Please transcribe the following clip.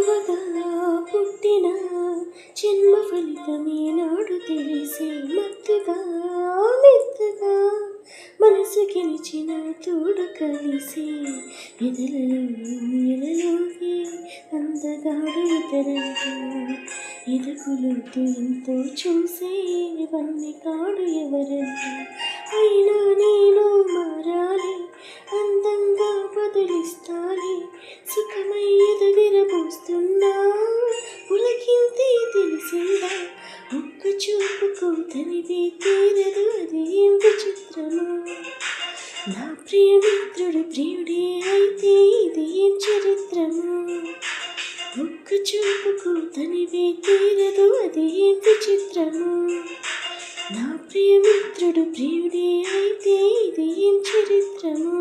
మగువగా పుట్టిన జన్మ ఫలితమే నాడు తెలిసే మత్తుగా మెత్తగా మనసు గెలిచిన తోడు కలిసి ఎదలలోకి అందగాడు ఇతరంగా ఎదుగులుతూ ఎంతో చూసే వన్ని కాడు ఎవరంగా అయినా నేను మారాలి అందంగా బదులిస్తాలి సుఖమై ఎదువిరబోస్తున్నా పులకింతే తెలిసిందా ఒక్క చూపుకు తనివి తీరదు అది ఏం విచిత్రమా నా ప్రియమిత్రుడు ప్రియుడే అయితే ఇది ఏం చరిత్రమా ఒక్క చూపుకు తనివి తీరదు అది ఏం విచిత్రమా నా ప్రియమిత్రుడు ప్రియుడే అయితే ఇది ఏం చరిత్రమా